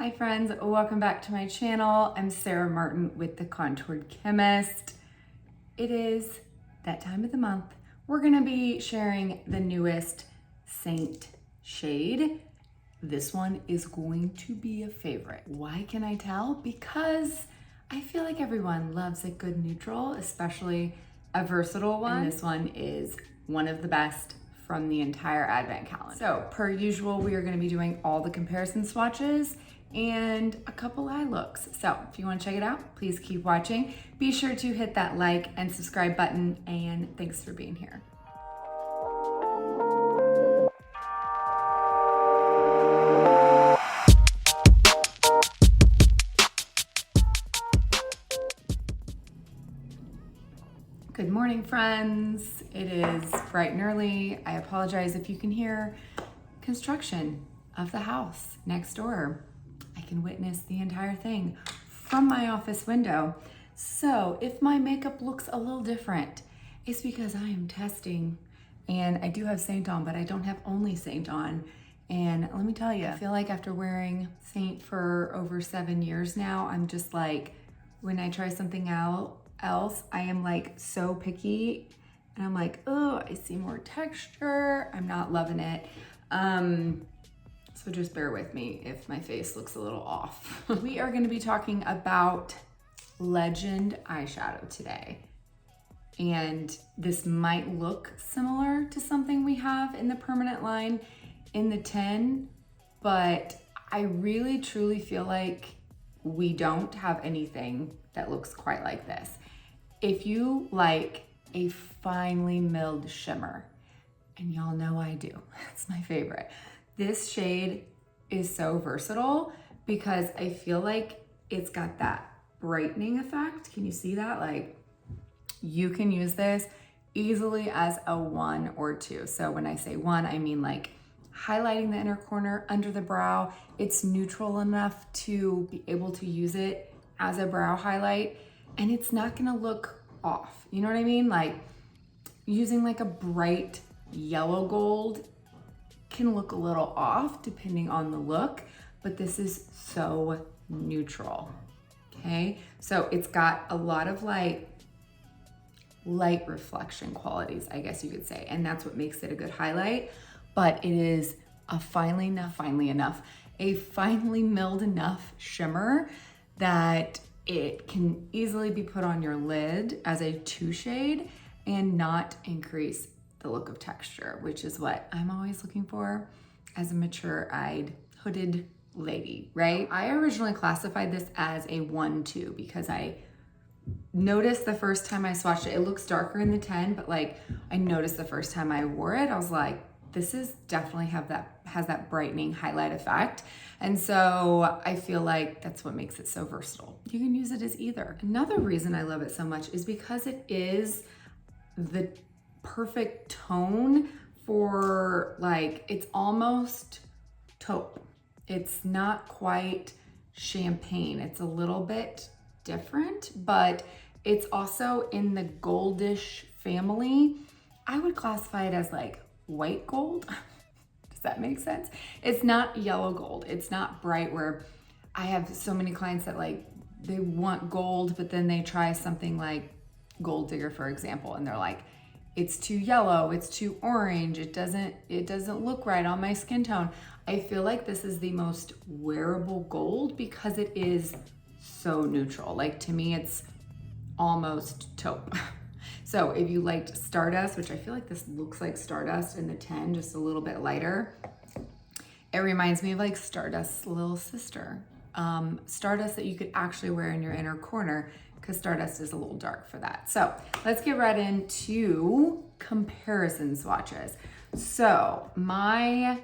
Hi friends, welcome back to my channel. I'm Sarah Martin with The Contoured Chemist. It is that time of the month. We're gonna be sharing the newest Seint Shade. This one is going to be a favorite. Why can I tell? Because I feel like everyone loves a good neutral, especially a versatile one. And this one is one of the best from the entire advent calendar. So per usual, we are gonna be doing all the comparison swatches and a couple eye looks. So if you want to check it out, please keep watching. Be sure to hit that like and subscribe button, and thanks for being here. Good morning, friends. It is bright and early. I apologize if you can hear construction of the house next door. I can witness the entire thing from my office window. So if my makeup looks a little different, it's because I am testing, and I do have Seint on, but I don't have only Seint on. And let me tell you, I feel like after wearing Seint for over 7 years now, I'm just like, when I try something else, I am like so picky, and I'm like, oh, I see more texture. I'm not loving it. So just bear with me if my face looks a little off. We are going to be talking about Legend Eyeshadow today. And this might look similar to something we have in the permanent line in the 10, but I really truly feel like we don't have anything that looks quite like this. If you like a finely milled shimmer, and y'all know I do, it's my favorite. This shade is so versatile because I feel like it's got that brightening effect. Can you see that? Like, you can use this easily as a 1 or 2. So when I say 1, I mean like highlighting the inner corner under the brow. It's neutral enough to be able to use it as a brow highlight, and it's not gonna look off. You know what I mean? Like using like a bright yellow gold can look a little off depending on the look, but this is so neutral, okay? So it's got a lot of light reflection qualities, I guess you could say, and that's what makes it a good highlight. But it is a finely milled enough shimmer that it can easily be put on your lid as a 2 shade and not increase the look of texture, which is what I'm always looking for as a mature-eyed hooded lady, right? I originally classified this as a 1-2 because I noticed the first time I swatched it, it looks darker in the 10, but like I noticed the first time I wore it, I was like, this is definitely has that brightening highlight effect. And so I feel like that's what makes it so versatile. You can use it as either. Another reason I love it so much is because it is the perfect tone for, like, it's almost taupe. It's not quite champagne. It's a little bit different, but it's also in the goldish family. I would classify it as like white gold. Does that make sense? It's not yellow gold. It's not bright, where I have so many clients that like, they want gold, but then they try something like Gold Digger, for example, and they're like, it's too yellow, it's too orange, it doesn't look right on my skin tone. I feel like this is the most wearable gold because it is so neutral. Like, to me, it's almost taupe. So if you liked Stardust, which I feel like this looks like Stardust in the 10, just a little bit lighter, it reminds me of like Stardust's little sister. Stardust that you could actually wear in your inner corner, because Stardust is a little dark for that. So let's get right into comparison swatches. So my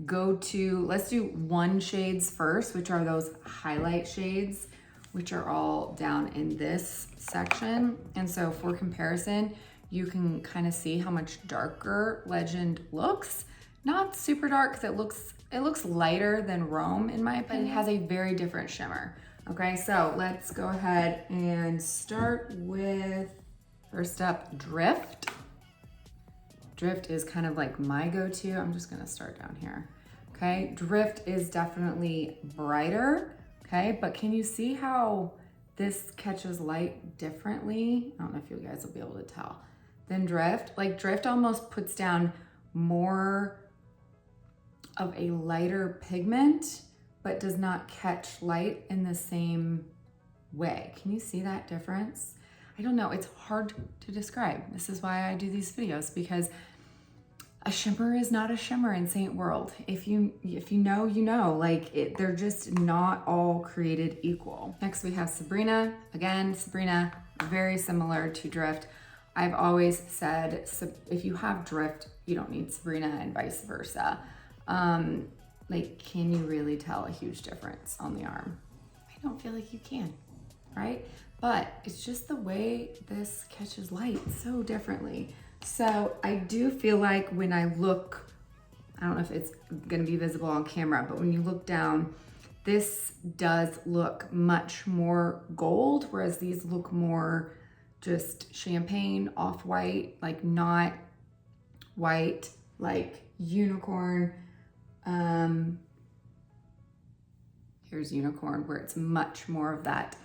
go-to, let's do 1 shades first, which are those highlight shades, which are all down in this section. And so for comparison, you can kind of see how much darker Legend looks. Not super dark, because it looks lighter than Rome in my opinion. It has a very different shimmer. Okay, so let's go ahead and start with, first up, Drift. Drift is kind of like my go-to. I'm just gonna start down here. okay? Drift is definitely brighter, okay? But can you see how this catches light differently? I don't know if you guys will be able to tell. Than Drift. Like Drift almost puts down more of a lighter pigment, but does not catch light in the same way. Can you see that difference? I don't know, it's hard to describe. This is why I do these videos, because a shimmer is not a shimmer in Seint world. If you know, you know, like they're just not all created equal. Next we have Sabrina. Again, Sabrina, very similar to Drift. I've always said, if you have Drift, you don't need Sabrina, and vice versa. Like, can you really tell a huge difference on the arm? I don't feel like you can, right? But it's just the way this catches light so differently. So I do feel like when I look, I don't know if it's gonna be visible on camera, but when you look down, this does look much more gold, whereas these look more just champagne, off-white, like not white, like unicorn. Here's unicorn, where it's much more of that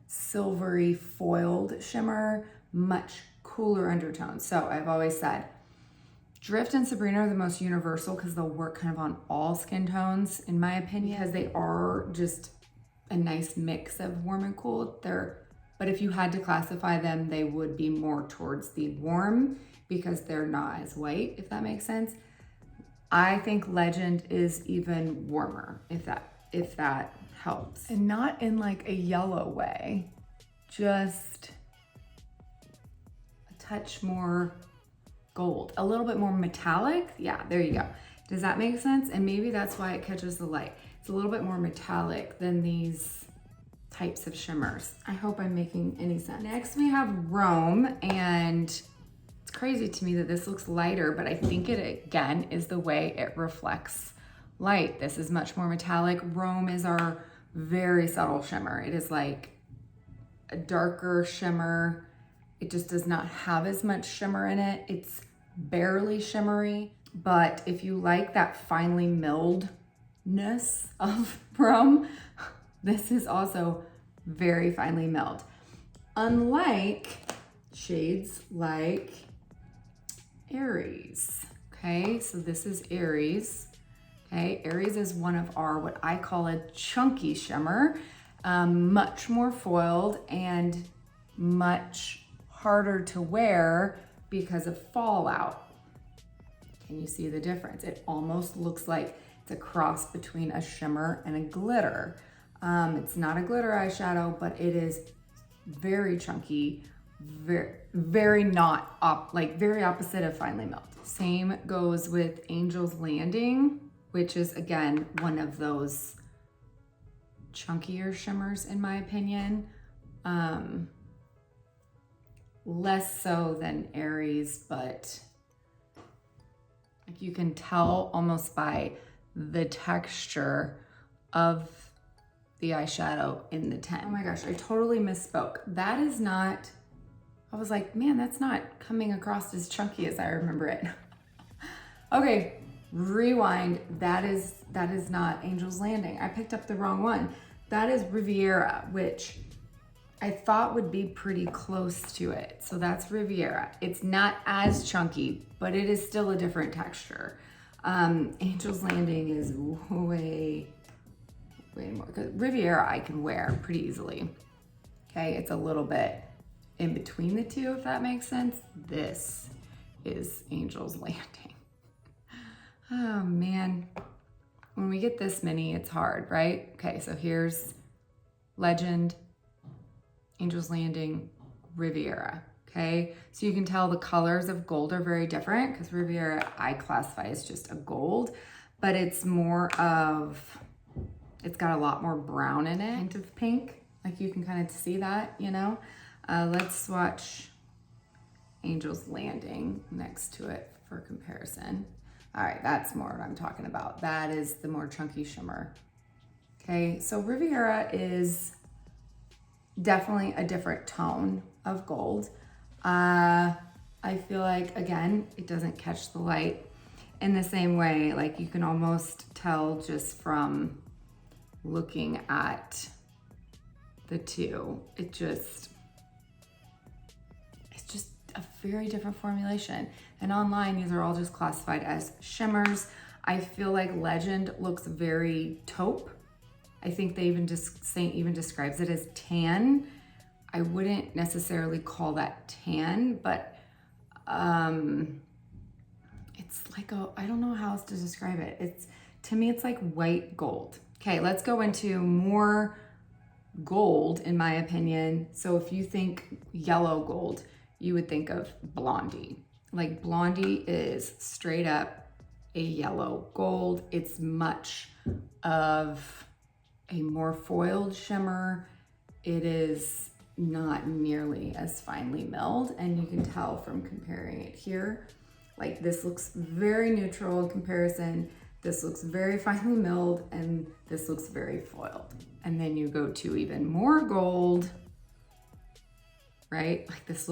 silvery foiled shimmer, much cooler undertones. So I've always said Drift and Sabrina are the most universal because they'll work kind of on all skin tones, in my opinion, because they are just a nice mix of warm and cool. But if you had to classify them, they would be more towards the warm because they're not as white, if that makes sense. I think Legend is even warmer, if that helps. And not in like a yellow way, just a touch more gold, a little bit more metallic. Yeah, there you go. Does that make sense? And maybe that's why it catches the light. It's a little bit more metallic than these types of shimmers. I hope I'm making any sense. Next we have Rome, and it's crazy to me that this looks lighter, but I think it again is the way it reflects light. This is much more metallic. Rome is our very subtle shimmer. It is like a darker shimmer. It just does not have as much shimmer in it. It's barely shimmery, but if you like that finely milledness of Rome, this is also very finely milled. Unlike shades like Aries, okay? So this is Aries, okay? Aries is one of our, what I call a chunky shimmer, much more foiled and much harder to wear because of fallout. Can you see the difference? It almost looks like it's a cross between a shimmer and a glitter. It's not a glitter eyeshadow, but it is very chunky, very not very opposite of finely milled. Same goes with Angel's Landing, which is again one of those chunkier shimmers in my opinion. Less so than Aries, but like you can tell almost by the texture of the eyeshadow in the 10. Oh my gosh, I totally misspoke. That is not, I was like, man, that's not coming across as chunky as I remember it. Okay, rewind. That is not Angel's Landing. I picked up the wrong one. That is Riviera, which I thought would be pretty close to it. So that's Riviera. It's not as chunky, but it is still a different texture. Angel's Landing is way more, because Riviera I can wear pretty easily. Okay, it's a little bit in between the two, if that makes sense. This is Angel's Landing. Oh man, when we get this many, it's hard, right? Okay, so here's Legend, Angel's Landing, Riviera, okay? So you can tell the colors of gold are very different because Riviera I classify as just a gold, but it's more of, it's got a lot more brown in it, hint of pink, like you can kind of see that, you know? Let's swatch Angel's Landing next to it for comparison. All right, that's more what I'm talking about. That is the more chunky shimmer. Okay, so Riviera is definitely a different tone of gold. I feel like, again, it doesn't catch the light. in the same way, like you can almost tell just from looking at the two. It's just a very different formulation. And online, these are all just classified as shimmers. I feel like Legend looks very taupe. I think they even Seint even describes it as tan. I wouldn't necessarily call that tan, but it's like I don't know how else to describe it. To me, it's like white gold. Okay, let's go into more gold, in my opinion. So if you think yellow gold, you would think of Blondie. Like Blondie is straight up a yellow gold. It's much of a more foiled shimmer. It is not nearly as finely milled, and you can tell from comparing it here. Like this looks very neutral in comparison. This looks very finely milled, and this looks very foiled. And then you go to even more gold, right? Like this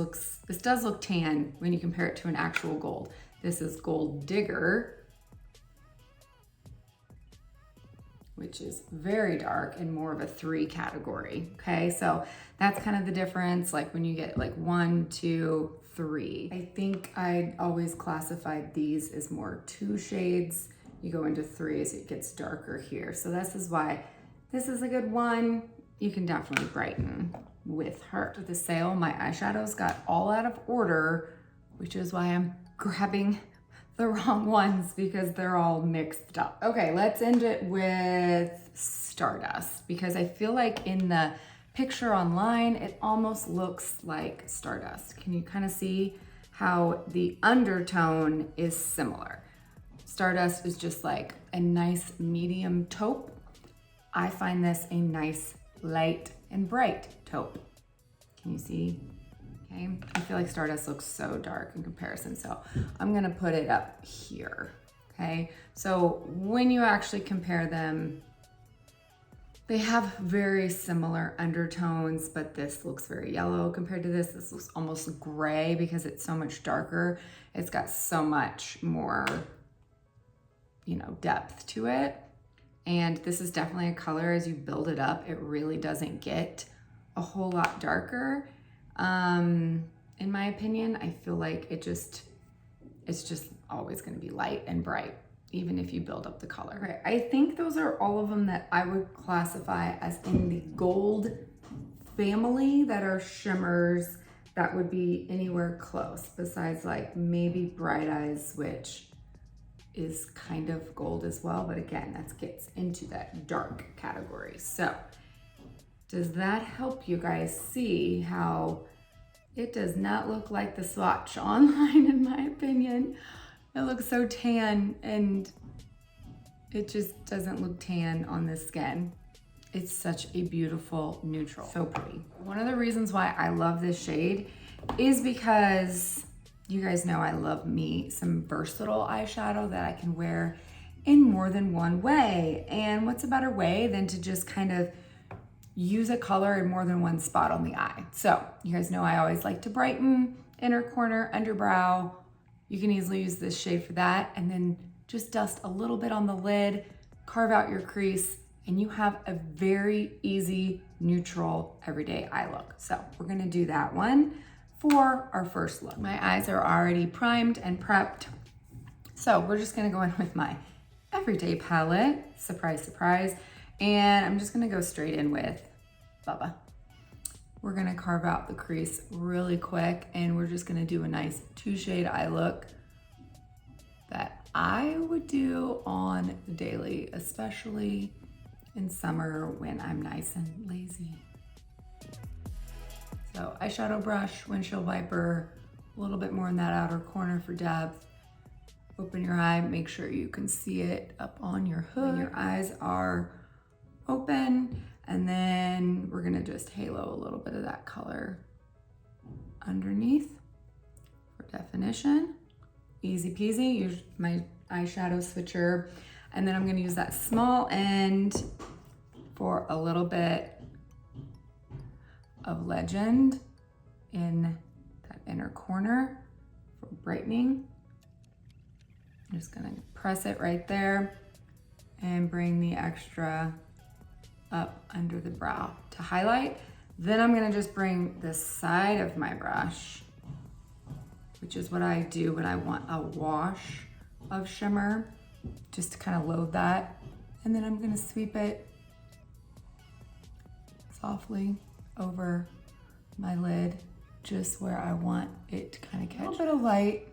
does look tan when you compare it to an actual gold. This is Gold Digger, which is very dark and more of a 3 category. Okay, so that's kind of the difference. Like when you get like 1, 2, 3. I think I'd always classified these as more 2 shades. You go into 3 as it gets darker here. So this is why this is a good one. You can definitely brighten with her. With the sale, my eyeshadows got all out of order, which is why I'm grabbing the wrong ones because they're all mixed up. Okay, let's end it with Stardust because I feel like in the picture online, it almost looks like Stardust. Can you kind of see how the undertone is similar? Stardust is just like a nice medium taupe. I find this a nice light and bright taupe. Can you see? Okay, I feel like Stardust looks so dark in comparison, so I'm gonna put it up here, okay? So when you actually compare them, they have very similar undertones, but this looks very yellow compared to this. This looks almost gray because it's so much darker. It's got so much more, you know, depth to it. And this is definitely a color as you build it up, it really doesn't get a whole lot darker. In my opinion, I feel like it's just always gonna be light and bright, even if you build up the color. Okay, I think those are all of them that I would classify as in the gold family that are shimmers that would be anywhere close, besides like maybe Bright Eyes, which is kind of gold as well, but again, that gets into that dark category. So does that help you guys see how it does not look like the swatch online, in my opinion? It looks so tan and it just doesn't look tan on the skin. It's such a beautiful neutral, so pretty. One of the reasons why I love this shade is because you guys know I love me some versatile eyeshadow that I can wear in more than one way. And what's a better way than to just kind of use a color in more than one spot on the eye. So you guys know I always like to brighten, inner corner, underbrow. You can easily use this shade for that, and then just dust a little bit on the lid, carve out your crease, and you have a very easy, neutral, everyday eye look. So we're gonna do that one for our first look. My eyes are already primed and prepped. So we're just gonna go in with my everyday palette, surprise, surprise. And I'm just gonna go straight in with Bubba. We're gonna carve out the crease really quick, and we're just gonna do a nice 2-shade eye look that I would do on the daily, especially in summer when I'm nice and lazy. So eyeshadow brush, windshield wiper, a little bit more in that outer corner for depth. Open your eye, make sure you can see it up on your hood. When your eyes are open, and then we're gonna just halo a little bit of that color underneath for definition. Easy peasy. Use my eyeshadow switcher, and then I'm gonna use that small end for a little bit of Legend in that inner corner for brightening. I'm just gonna press it right there and bring the extra up under the brow to highlight. Then I'm gonna just bring the side of my brush, which is what I do when I want a wash of shimmer, just to kind of load that. And then I'm gonna sweep it softly over my lid, just where I want it to kind of catch a little bit of light.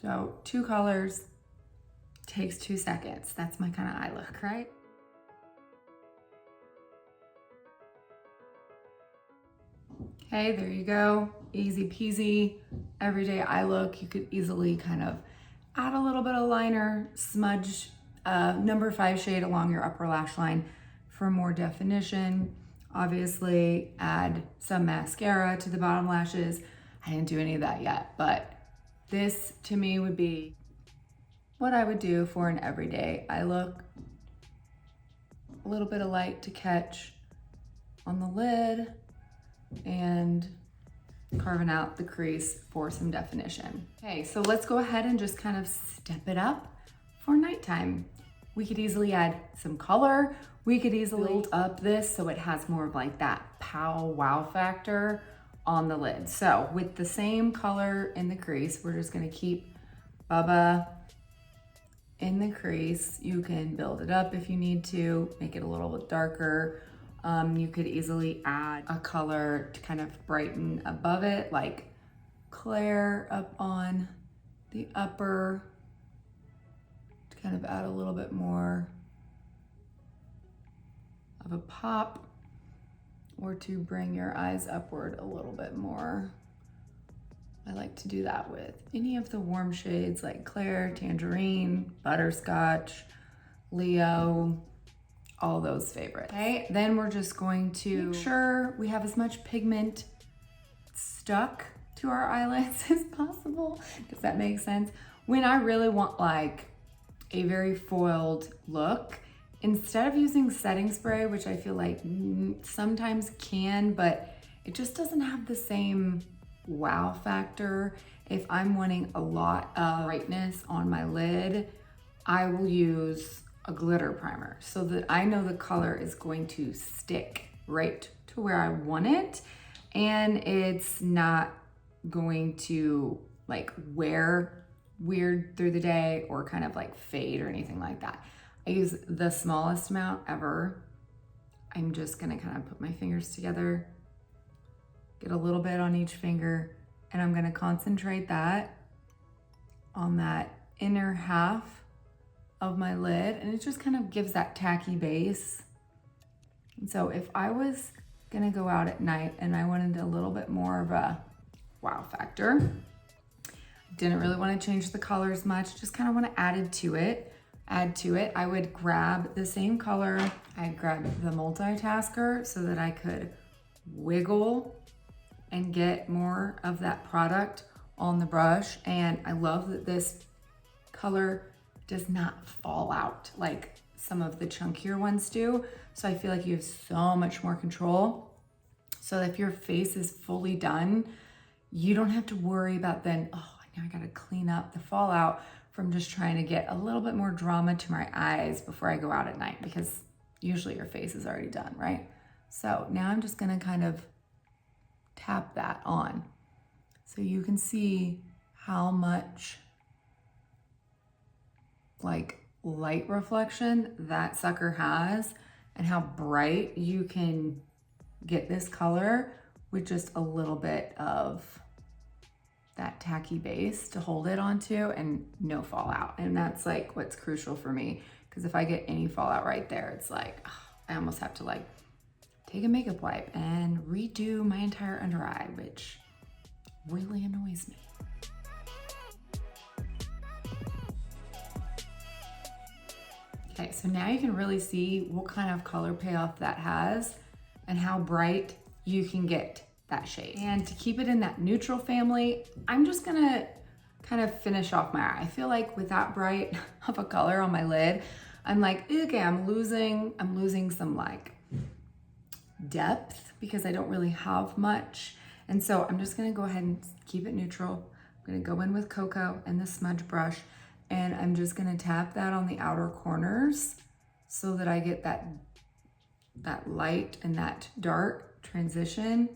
So 2 colors, takes 2 seconds. That's my kind of eye look, right? Okay, there you go. Easy peasy, everyday eye look. You could easily kind of add a little bit of liner, smudge number 5 shade along your upper lash line for more definition. Obviously, add some mascara to the bottom lashes. I didn't do any of that yet, but this to me would be what I would do for an everyday eye look. A little bit of light to catch on the lid and carving out the crease for some definition. Okay, so let's go ahead and just kind of step it up for nighttime. We could easily add some color. We could easily build up this so it has more of like that pow wow factor on the lid. So with the same color in the crease, we're just gonna keep Bubba in the crease. You can build it up if you need to, make it a little bit darker. You could easily add a color to kind of brighten above it, like Claire up on the upper, to kind of add a little bit more of a pop, or to bring your eyes upward a little bit more. I like to do that with any of the warm shades like Claire, Tangerine, Butterscotch, Leo, all those favorites. Okay, then we're just going to make sure we have as much pigment stuck to our eyelids as possible. Does that make sense? When I really want like a very foiled look, instead of using setting spray, which I feel like sometimes can, but it just doesn't have the same wow factor. If I'm wanting a lot of brightness on my lid, I will use a glitter primer so that I know the color is going to stick right to where I want it, and it's not going to like wear weird through the day or kind of like fade or anything like that. I use the smallest amount ever. I'm just gonna kind of put my fingers together, get a little bit on each finger, and I'm gonna concentrate that on that inner half of my lid, and it just kind of gives that tacky base. And so if I was gonna go out at night and I wanted a little bit more of a wow factor, didn't really want to change the colors much, just kind of want to add to it, I would grab the same color. I'd grab the multitasker so that I could wiggle and get more of that product on the brush. And I love that this color does not fall out like some of the chunkier ones do. So I feel like you have so much more control. So if your face is fully done, you don't have to worry about then, oh, now I gotta clean up the fallout from just trying to get a little bit more drama to my eyes before I go out at night, because usually your face is already done, right? So now I'm just gonna kind of tap that on so you can see how much like light reflection that sucker has and how bright you can get this color with just a little bit of that tacky base to hold it onto and no fallout. And that's like what's crucial for me, because if I get any fallout right there, it's like, oh, I almost have to like take a makeup wipe and redo my entire under eye, which really annoys me. Okay, so now you can really see what kind of color payoff that has and how bright you can get that shade. And to keep it in that neutral family, I'm just gonna kind of finish off my eye. I feel like with that bright of a color on my lid, I'm like, okay, I'm losing some like depth because I don't really have much. And so I'm just gonna go ahead and keep it neutral, I'm gonna go in with Coco and the smudge brush, and I'm just gonna tap that on the outer corners so that I get that light and that dark transition.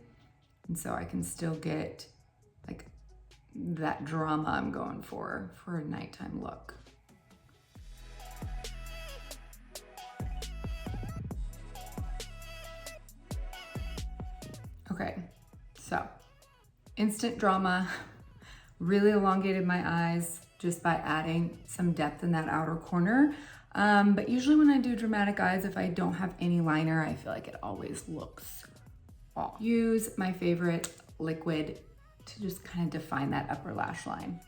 And so I can still get like that drama I'm going for a nighttime look. Okay, so instant drama, really elongated my eyes just by adding some depth in that outer corner. But usually when I do dramatic eyes, if I don't have any liner, I feel like it always looks off. Use my favorite liquid to just kind of define that upper lash line.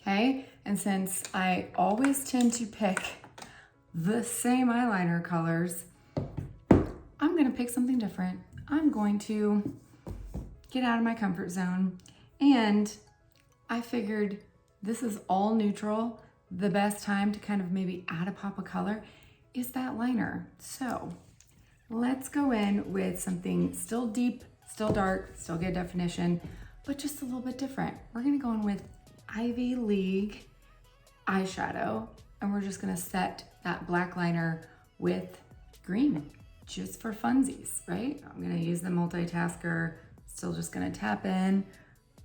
Okay, and since I always tend to pick the same eyeliner colors, I'm gonna pick something different. I'm going to get out of my comfort zone, and I figured this is all neutral. The best time to kind of maybe add a pop of color is that liner. So let's go in with something still deep, still dark, still good definition, but just a little bit different. We're gonna go in with Ivy League eyeshadow, and we're just gonna set that black liner with green, just for funsies, right? I'm gonna use the multitasker, still just gonna tap in,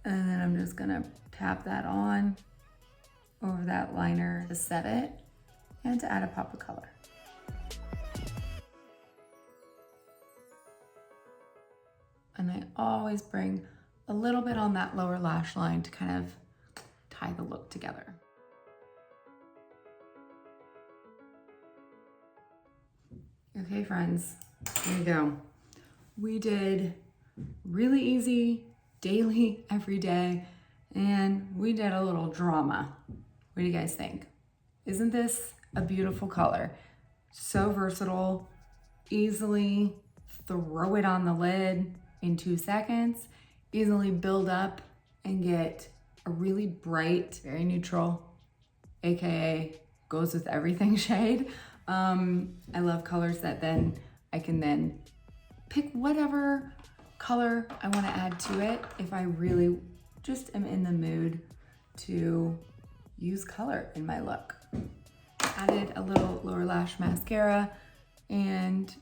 and then I'm just gonna tap that on over that liner to set it and to add a pop of color. And I always bring a little bit on that lower lash line to kind of tie the look together. Okay, friends, here we go. We did really easy, daily, every day, and we did a little drama. What do you guys think? Isn't this a beautiful color? So versatile, easily throw it on the lid in 2 seconds, easily build up and get a really bright, very neutral, AKA goes with everything shade. I love colors that then I can then pick whatever color I want to add to it if I really just am in the mood to use color in my look. Added a little lower lash mascara, and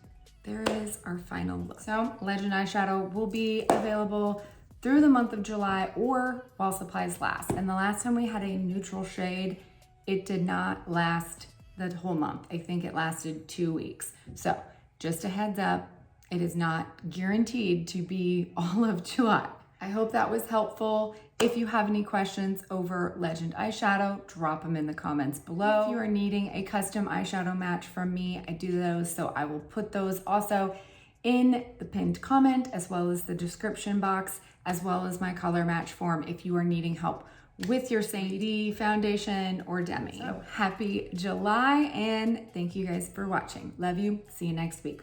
there is our final look. So Legend Eyeshadow will be available through the month of July or while supplies last. And the last time we had a neutral shade, it did not last the whole month. I think it lasted 2 weeks. So just a heads up, it is not guaranteed to be all of July. I hope that was helpful. If you have any questions over Legend Eyeshadow, drop them in the comments below. If you are needing a custom eyeshadow match from me, I do those, so I will put those also in the pinned comment, as well as the description box, as well as my color match form if you are needing help with your Seint Shade foundation or Demi. So happy July, and thank you guys for watching. Love you. See you next week.